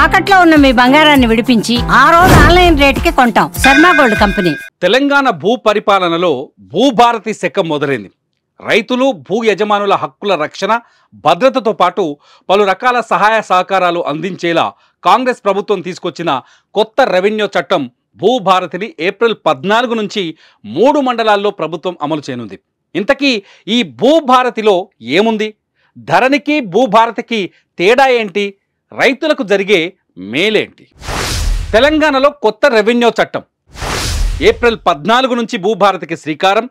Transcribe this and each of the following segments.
తాకట్లో ఉన్న మీ బంగారాన్ని విడిపించి ఆ రోజు ఆన్లైన్ రేటుకి కొంటాం. Sharma gold company. తెలంగాణ భూ పరిపాలనలో భూభారతి శకం మొదలైంది. రైతులు, భూ యజమానుల హక్కుల రక్షణ, భద్రతతో పాటు పలు రకాల సహాయ సహకారాలు అందించేలా కాంగ్రెస్ ప్రభుత్వం తీసుకొచ్చిన కొత్త రెవెన్యూ చట్టం భూభారతిని ఏప్రిల్ 14 నుంచి 3 మండలాల్లో ప్రభుత్వం అమలు చేయనుంది. ఇంతకీ ఈ భూభారతిలో ఏముంది? ధరణికి భూభారతికి తేడా ఏంటి? రైతులకు జరిగే మేలేంటి? తెలంగాణలో కొత్త రెవెన్యూ చట్టం ఏప్రిల్ 14 నుంచి భూభారతికి శ్రీకారం.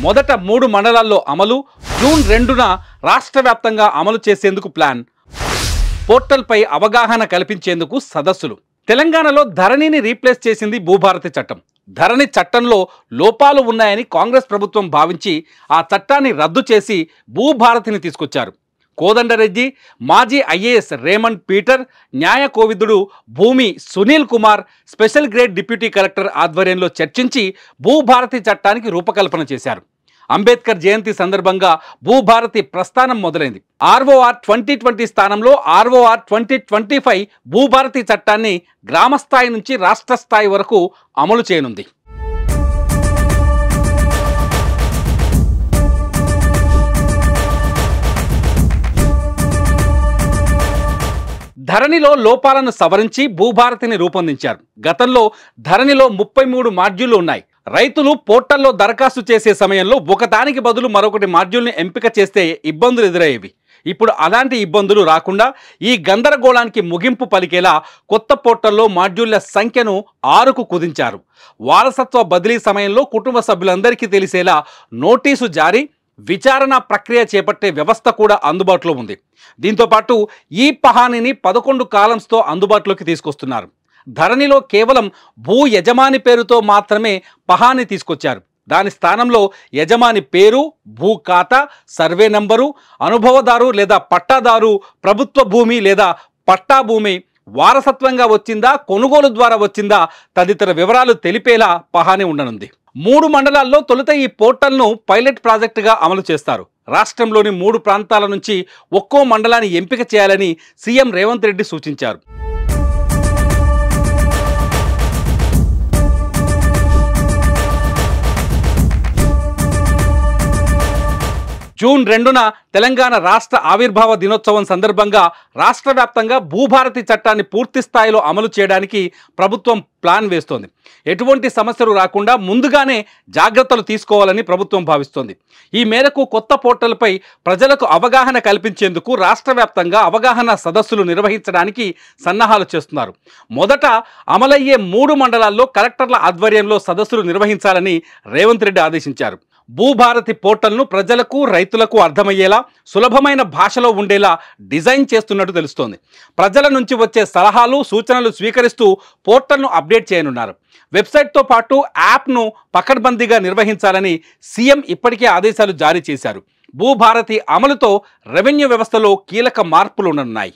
మొదట 3 మండలాల్లో అమలు. జూన్ 2న రాష్ట్ర వ్యాప్తంగా అమలు చేసేందుకు ప్లాన్. పోర్టల్పై అవగాహన కల్పించేందుకు సదస్సులు. తెలంగాణలో ధరణిని రీప్లేస్ చేసింది భూభారతి చట్టం. ధరణి చట్టంలో లోపాలు ఉన్నాయని కాంగ్రెస్ ప్రభుత్వం భావించి ఆ చట్టాన్ని రద్దు చేసి భూభారతిని తీసుకొచ్చారు. కోదండరెడ్డి, మాజీ ఐఏఎస్ రేమండ్ పీటర్, న్యాయ కోవిదుడు భూమి Sunil Kumar special grade deputy collector ఆధ్వర్యంలో చర్చించి భూభారతి చట్టానికి రూపకల్పన చేశారు. అంబేద్కర్ జయంతి సందర్భంగా భూభారతి ప్రస్థానం మొదలైంది. ROR 2020 స్థానంలో ROR 2025 భూభారతి చట్టాన్ని గ్రామస్థాయి నుంచి రాష్ట్ర స్థాయి వరకు అమలు చేయనుంది. ధరణిలో లోపాలను సవరించి భూభారతిని రూపొందించారు. గతంలో ధరణిలో 33 మాడ్యూళ్లు ఉన్నాయి. రైతులు పోర్టల్లో దరఖాస్తు చేసే సమయంలో ఒకదానికి బదులు మరొకటి మాడ్యూల్ని ఎంపిక చేస్తే ఇబ్బందులు ఎదురయ్యేవి. ఇప్పుడు అలాంటి ఇబ్బందులు రాకుండా ఈ గందరగోళానికి ముగింపు పలికేలా కొత్త పోర్టల్లో మాడ్యూళ్ల సంఖ్యను 6కు కుదించారు. వారసత్వ బదిలీ సమయంలో కుటుంబ సభ్యులందరికీ తెలిసేలా నోటీసు జారీ, విచారణ ప్రక్రియ చేపట్టే వ్యవస్థ కూడా అందుబాటులో ఉంది. దీంతోపాటు ఈ పహానీని 11 కాలమ్స్తో అందుబాటులోకి తీసుకొస్తున్నారు. ధరణిలో కేవలం భూ యజమాని పేరుతో మాత్రమే పహాని తీసుకొచ్చారు. దాని స్థానంలో యజమాని పేరు, భూ ఖాతా, సర్వే నంబరు, అనుభవదారు లేదా పట్టాదారు, ప్రభుత్వ భూమి లేదా పట్టా భూమి, వారసత్వంగా వచ్చిందా, కొనుగోలు ద్వారా వచ్చిందా తదితర వివరాలు తెలిపేలా పహాని ఉండనుంది. 3 మండలాల్లో తొలుత ఈ పోర్టల్ను పైలట్ ప్రాజెక్టుగా అమలు చేస్తారు. రాష్ట్రంలోని 3 ప్రాంతాల నుంచి ఒక్కో మండలాన్ని ఎంపిక చేయాలని సీఎం రేవంత్ రెడ్డి సూచించారు. జూన్ 2న తెలంగాణ రాష్ట్ర ఆవిర్భావ దినోత్సవం సందర్భంగా రాష్ట్ర వ్యాప్తంగా భూభారతి చట్టాన్ని పూర్తి స్థాయిలో అమలు చేయడానికి ప్రభుత్వం ప్లాన్ వేస్తోంది. ఎటువంటి సమస్యలు రాకుండా ముందుగానే జాగ్రత్తలు తీసుకోవాలని ప్రభుత్వం భావిస్తోంది. ఈ మేరకు కొత్త పోర్టల్పై ప్రజలకు అవగాహన కల్పించేందుకు రాష్ట్ర వ్యాప్తంగా అవగాహన సదస్సులు నిర్వహించడానికి సన్నాహాలు చేస్తున్నారు. మొదట అమలయ్యే 3 మండలాల్లో కలెక్టర్ల ఆధ్వర్యంలో సదస్సులు నిర్వహించాలని రేవంత్ రెడ్డి ఆదేశించారు. భూభారతి పోర్టల్ను ప్రజలకు, రైతులకు అర్థమయ్యేలా సులభమైన భాషలో ఉండేలా డిజైన్ చేస్తున్నట్టు తెలుస్తోంది. ప్రజల నుంచి వచ్చే సలహాలు, సూచనలు స్వీకరిస్తూ పోర్టల్ను అప్డేట్ చేయనున్నారు. వెబ్సైట్తో పాటు యాప్ను పకడ్బందీగా నిర్వహించాలని సీఎం ఇప్పటికే ఆదేశాలు జారీ చేశారు. భూభారతి అమలుతో రెవెన్యూ వ్యవస్థలో కీలక మార్పులు ఉండనున్నాయి.